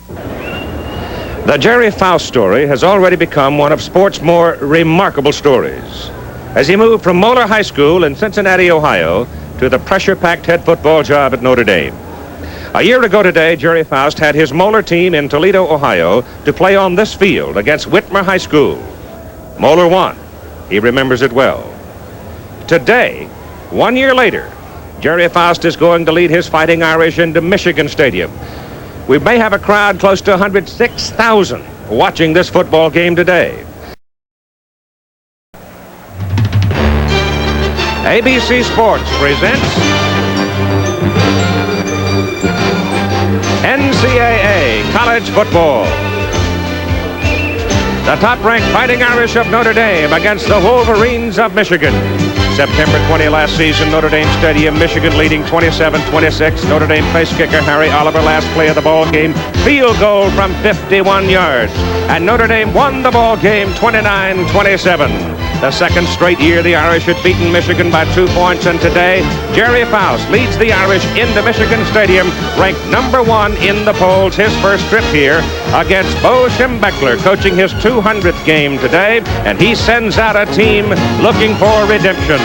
The Jerry Faust story has already become one of sport's more remarkable stories. As he moved from Moeller High School in Cincinnati, Ohio, to the pressure-packed head football job at Notre Dame. A year ago today, Jerry Faust had his Moeller team in Toledo, Ohio, to play on this field against Whitmer High School. Moeller won. He remembers it well. Today, 1 year later, Jerry Faust is going to lead his Fighting Irish into Michigan Stadium. We may have a crowd close to 106,000 watching this football game today. ABC Sports presents NCAA College Football. The top-ranked Fighting Irish of Notre Dame against the Wolverines of Michigan. September 20 last season, Notre Dame Stadium, Michigan leading 27-26. Notre Dame place kicker Harry Oliver last play of the ball game. Field goal from 51 yards. And Notre Dame won the ball game 29-27. The second straight year the Irish had beaten Michigan by 2 points, and today Jerry Faust leads the Irish into Michigan Stadium, ranked number 1 in the polls, his first trip here against Bo Schembechler, coaching his 200th game today, and he sends out a team looking for redemption.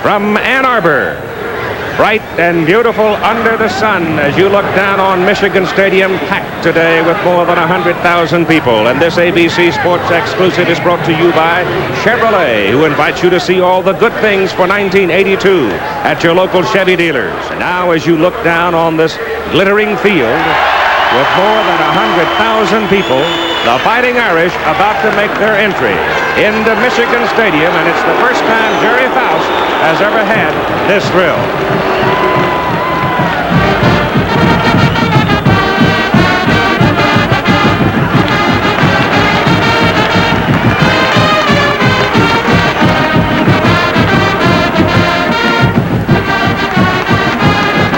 From Ann Arbor, bright and beautiful under the sun as you look down on Michigan Stadium, packed today with more than 100,000 people. And this ABC Sports exclusive is brought to you by Chevrolet, who invites you to see all the good things for 1982 at your local Chevy dealers. Now as you look down on this glittering field with more than 100,000 people, the Fighting Irish about to make their entry into Michigan Stadium, and it's the first time Jerry Faust has ever had this thrill.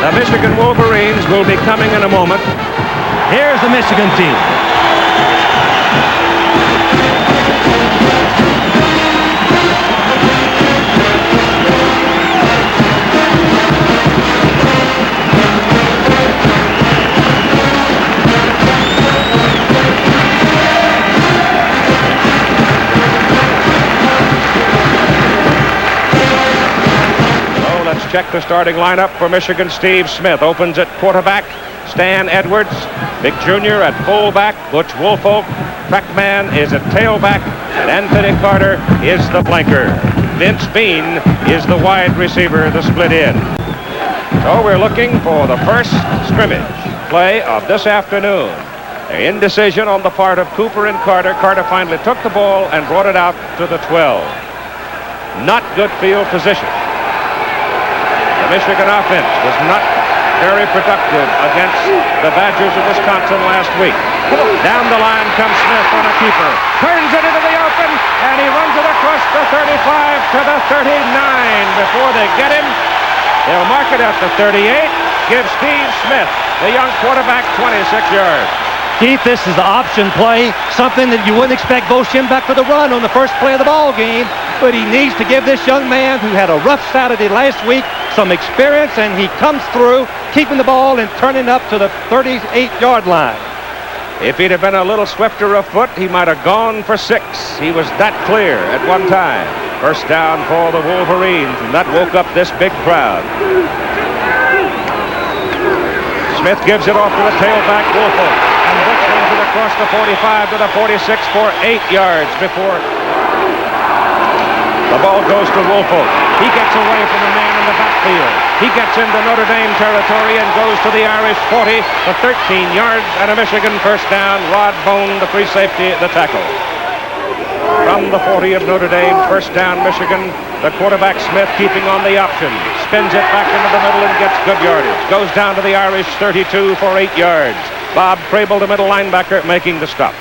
The Michigan Wolverines will be coming in a moment. Here's the Michigan team. Check the starting lineup for Michigan. Steve Smith opens at quarterback. Stan Edwards, Big Jr. at fullback. Butch Woolfolk, Trackman is at tailback, and Anthony Carter is the flanker. Vince Bean is the wide receiver, the split end. So we're looking for the first scrimmage play of this afternoon. An indecision on the part of Cooper and Carter. Carter finally took the ball and brought it out to the 12. Not good field position. The Michigan offense was not very productive against the Badgers of Wisconsin last week. Down the line comes Smith on a keeper. Turns it into the open, and he runs it across the 35 to the 39. Before they get him, they'll mark it at the 38. Give Steve Smith, the young quarterback, 26 yards. Keith, this is the option play, something that you wouldn't expect Bo Schembechler to run on the first play of the ball game, but he needs to give this young man who had a rough Saturday last week some experience, and he comes through, keeping the ball and turning up to the 38-yard line. If he'd have been a little swifter of foot, he might have gone for 6. He was that clear at one time. First down for the Wolverines, and that woke up this big crowd. Smith gives it off to the tailback, Woolfolk, and Butch runs it across the 45 to the 46 for 8 yards before the ball goes to Woolfolk. He gets away from the man in the backfield. He gets into Notre Dame territory and goes to the Irish 40 for 13 yards and a Michigan first down. Rod Bone, the free safety, the tackle. From the 40 of Notre Dame, first down Michigan. The quarterback Smith keeping on the option. Spins it back into the middle and gets good yardage. Goes down to the Irish 32 for 8 yards. Bob Crable, the middle linebacker, making the stop.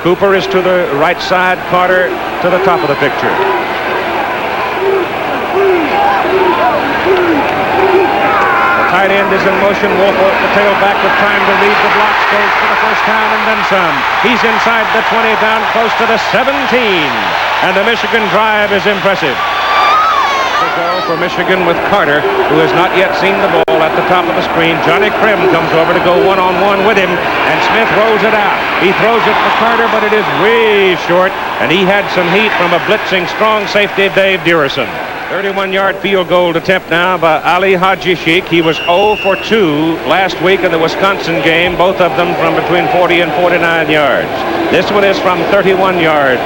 Cooper is to the right side, Carter to the top of the picture. The tight end is in motion. Woolfolk, the tailback, with time to read the blocks, goes for the first down and then some. He's inside the 20, down close to the 17. And the Michigan drive is impressive. To go for Michigan with Carter, who has not yet seen the ball at the top of the screen. Johnny Krim comes over to go one-on-one with him, and Smith rolls it out. He throws it for Carter, but it is way short, and he had some heat from a blitzing strong safety, Dave Dearison. 31-yard field goal attempt now by Ali Haji Sheikh. He was 0 for 2 last week in the Wisconsin game, both of them from between 40 and 49 yards. This one is from 31 yards.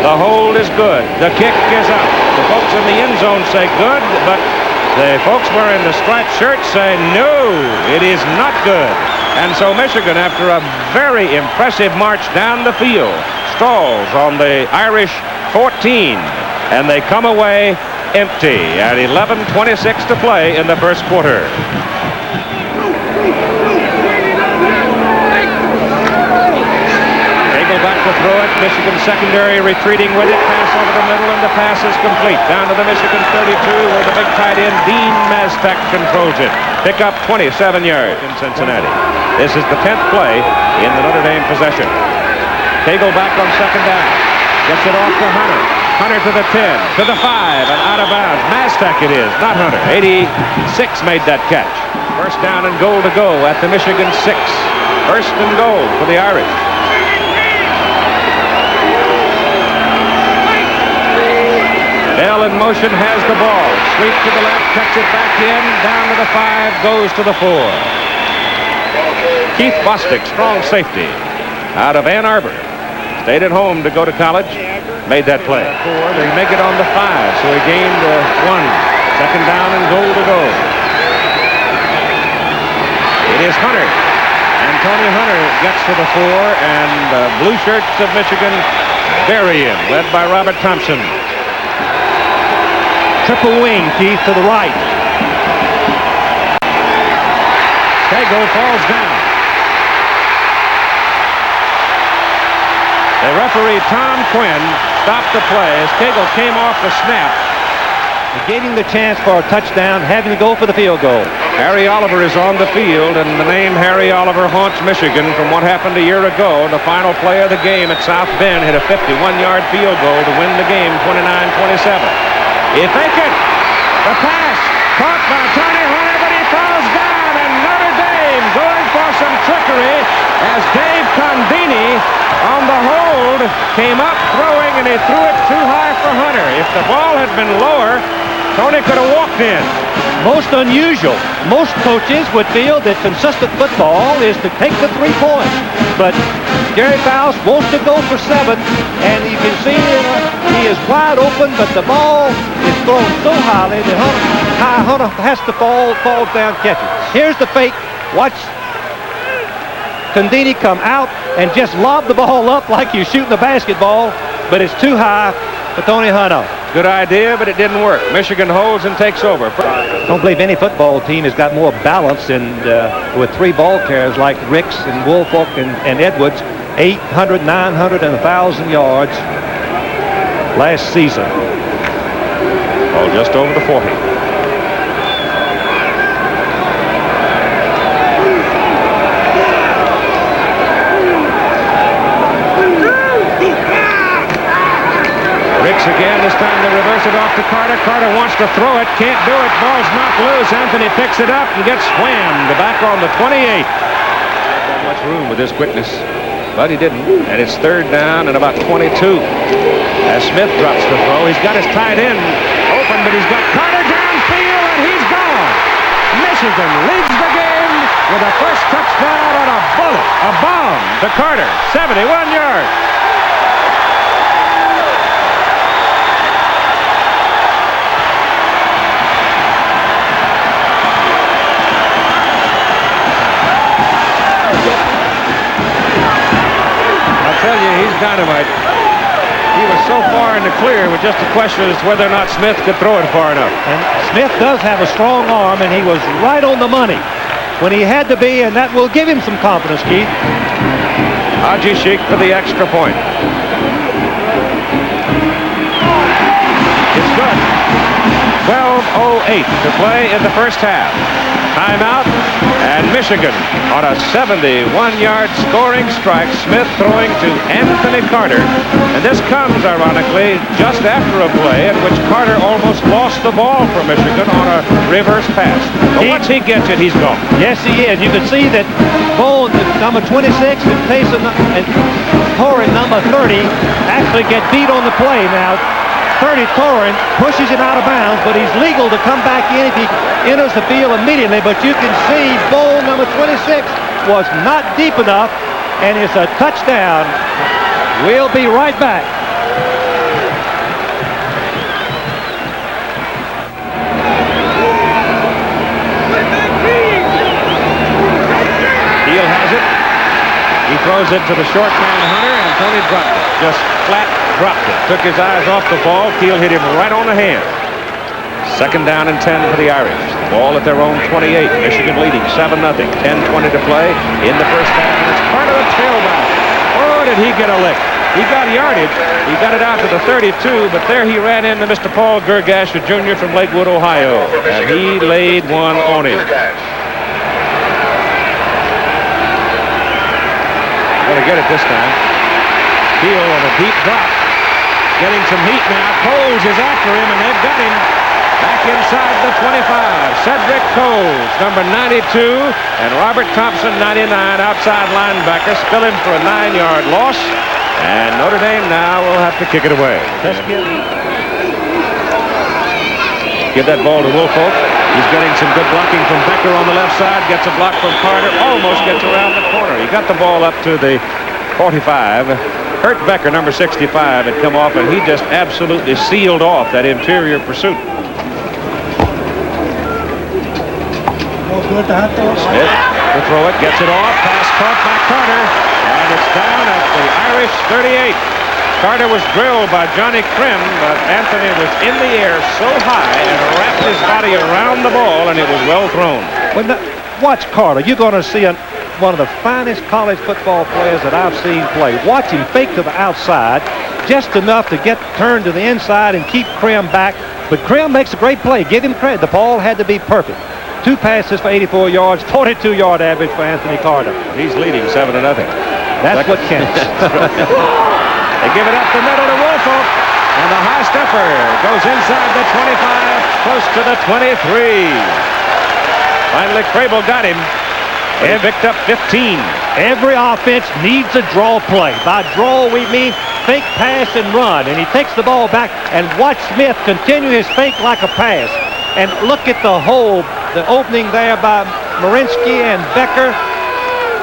The hold is good. The kick is up. The folks in the end zone say good, but the folks wearing the striped shirts say no, it is not good. And so Michigan, after a very impressive march down the field, stalls on the Irish 14, and they come away empty at 11:26 to play in the first quarter. Back to throw it. Michigan secondary retreating with it. Pass over the middle, and the pass is complete. Down to the Michigan 32, where the big tight end Dean Maztek controls it. Pick up 27 yards in Cincinnati. This is the 10th play in the Notre Dame possession. Cagle back on second down. Gets it off to Hunter. Hunter to the 10, to the 5, and out of bounds. Maztek it is, not Hunter. 86 made that catch. First down and goal to go at the Michigan 6. First and goal for the Irish. Bell in motion, has the ball. Sweep to the left, cuts it back in, down to the 5, goes to the 4. Keith Bostic, strong safety, out of Ann Arbor. Stayed at home to go to college, made that play. 4, they make it on the 5, so he gained 1. Second down and goal to go. It is Hunter, and Tony Hunter gets to the 4, and the blue shirts of Michigan bury him, led by Robert Thompson. Triple wing, Keith, to the right. Cagle falls down. The referee, Tom Quinn, stopped the play as Cagle came off the snap. Getting the chance for a touchdown, having to go for the field goal. Harry Oliver is on the field, and the name Harry Oliver haunts Michigan from what happened a year ago. The final play of the game at South Bend hit a 51-yard field goal to win the game 29-27. He faked it. The pass caught by Tony Hunter, but he falls down, and Notre Dame going for some trickery as Dave Condini on the hold came up throwing, and he threw it too high for Hunter. If the ball had been lower, Tony could have walked in. Most unusual. Most coaches would feel that consistent football is to take the 3 points. But Gary Faust wants to go for 7, and you can see he is wide open, but the ball is thrown so highly that Hunter has to fall down, catch it. Here's the fake. Watch Condini come out and just lob the ball up like you're shooting a basketball, but it's too high for Tony Hunter. Good idea, but it didn't work. Michigan holds and takes over. Don't believe any football team has got more balance and with 3 ball carriers like Ricks and Woolfolk and Edwards, 800, 900, and 1,000 yards last season. Oh, just over the 40. Ricks again, this time they reverse it off to Carter. Carter wants to throw it, can't do it. Ball's knocked loose. Anthony picks it up and gets whammed back on the 28. Not much room with his quickness, but he didn't. And it's third down and about 22. As Smith drops the throw, he's got his tight end open, but he's got Carter downfield, and he's gone. Michigan leads the game with a first touchdown on a bullet, a bomb to Carter, 71 yards. I'll tell you, he's dynamite. He was so far in the clear with just a question as to whether or not Smith could throw it far enough. And Smith does have a strong arm, and he was right on the money when he had to be, and that will give him some confidence, Keith. Haji Sheikh for the extra point. It's good. 12:08 to play in the first half. Timeout And Michigan on a 71-yard scoring strike. Smith throwing to Anthony Carter. And this comes, ironically, just after a play in which Carter almost lost the ball for Michigan on a reverse pass. But once he gets it, he's gone. Yes, he is. You can see that Bone, number 26, and Payson and Torin, number 30, actually get beat on the play. Now, 30, Torin pushes him out of bounds, but he's legal to come back in if he enters the field immediately. But you can see Bone, number 26, was not deep enough, and it's a touchdown. We'll be right back. Heel has it. He throws it to the short man Hunter, and Tony dropped it. Just flat dropped it. Took his eyes off the ball. Keel hit him right on the hand. Second down and 10 for the Irish. The ball at their own 28. Michigan leading 7-0. 10:20 to play in the first half. And it's part of the tailback. Oh, did he get a lick? He got yardage. He got it out to the 32, but there he ran into Mr. Paul Girgash, a junior from Lakewood, Ohio. And he laid one on him. Gonna get it this time. Keel on a deep drop. Getting some heat now. Coles is after him, and they've got him back inside the 25. Cedric Coles, number 92, and Robert Thompson, 99, outside linebacker. Spill him for a 9-yard loss. And Notre Dame now will have to kick it away. Give that ball to Woolfolk. He's getting some good blocking from Becker on the left side. Gets a block from Carter. Almost gets around the corner. He got the ball up to the 45. Hurt Becker, number 65, had come off, and he just absolutely sealed off that interior pursuit. Smith to throw it. Gets it off. Pass caught by Carter. And it's down at the Irish 38. Carter was drilled by Johnny Krim, but Anthony was in the air so high and wrapped his body around the ball, and it was well thrown. Watch Carter. You're going to see one of the finest college football players that I've seen play. Watch him fake to the outside, just enough to get turned to the inside and keep Krim back. But Krim makes a great play. Give him credit. The ball had to be perfect. 2 passes for 84 yards, 42-yard average for Anthony Carter. He's leading 7-0. That's what counts. They give it up the middle to Woolfolk, and the high stepper goes inside the 25, close to the 23. Finally, Crable got him. He picked up 15. Every offense needs a draw play. By draw, we mean fake, pass, and run. And he takes the ball back, and watch Smith continue his fake like a pass. And look at the hole, the opening there by Muransky and Becker.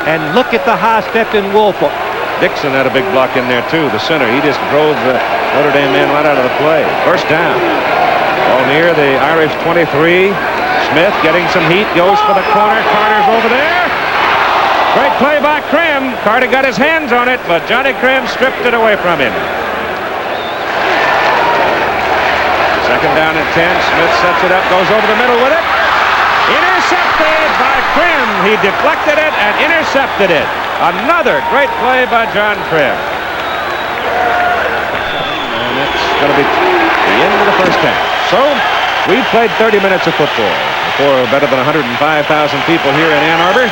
And look at the high step in Woolfolk. Dixon had a big block in there, too, the center. He just drove the Notre Dame man right out of the play. First down. Ball near the Irish 23. Smith getting some heat, goes for the corner. Carter's over there. Great play by Krim. Carter got his hands on it, but Johnny Krim stripped it away from him. Second down and 10. Smith sets it up, goes over the middle with it. Intercepted by Krim. He deflected it and intercepted it. Another great play by John Krim. And it's going to be the end of the first half. So, we've played 30 minutes of football before better than 105,000 people here in Ann Arbor.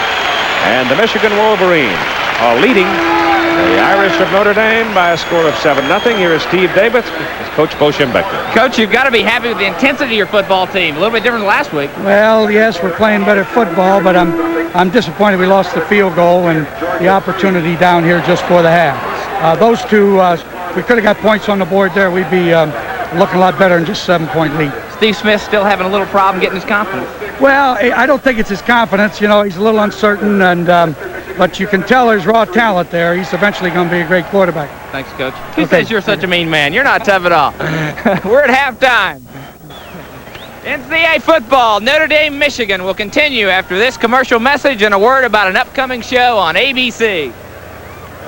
And the Michigan Wolverines are leading the Irish of Notre Dame by a score of 7-0. Here is Steve Davis, Coach Bo Schembechler. Coach, you've got to be happy with the intensity of your football team. A little bit different than last week. Well, yes, we're playing better football, but I'm disappointed we lost the field goal and the opportunity down here just for the half. Those two, we could have got points on the board there. We'd be looking a lot better than just 7-point lead. Steve Smith still having a little problem getting his confidence. Well, I don't think it's his confidence. You know, he's a little uncertain, and but you can tell there's raw talent there. He's eventually going to be a great quarterback. Thanks, Coach. Who says you're such a mean man? You're not tough at all. We're at halftime. NCAA football, Notre Dame, Michigan will continue after this commercial message and a word about an upcoming show on ABC.